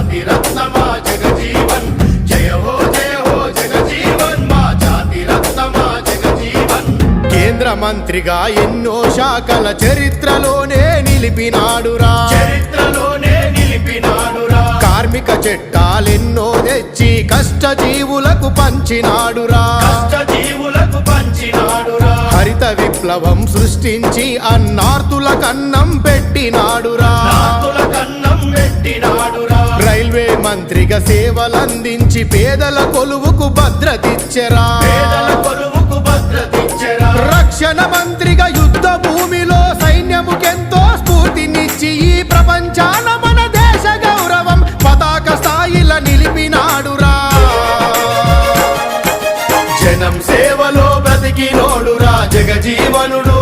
జాతి రత్నమా జగజీవన్ జయ హో జగజీవన్ మా జాతి రత్నమా జగజీవన్ కేంద్ర మంత్రిగా ఎన్నో శాఖల చరిత్రలోనే నిలిపినాడురా కార్మిక చట్టాలెన్నో తెచ్చి కష్టజీవులకు పంచినాడురా హరిత విప్లవం సృష్టించి అన్నార్తుల కన్నం పెట్టినాడురా రైల్వే మంత్రిగా సేవలందించి పేదల కొలువుకు భద్రతిచ్చెరా రక్షణ మంత్రిగా యుద్ధ భూమిలో సైన్యముకెంతో స్ఫూర్తినిచ్చి ఈ ప్రపంచాన మన దేశ గౌరవం పతాక స్థాయిల నిలిపినాడురా జనం సేవలో బ్రతికినోడురా జగజీవనుడు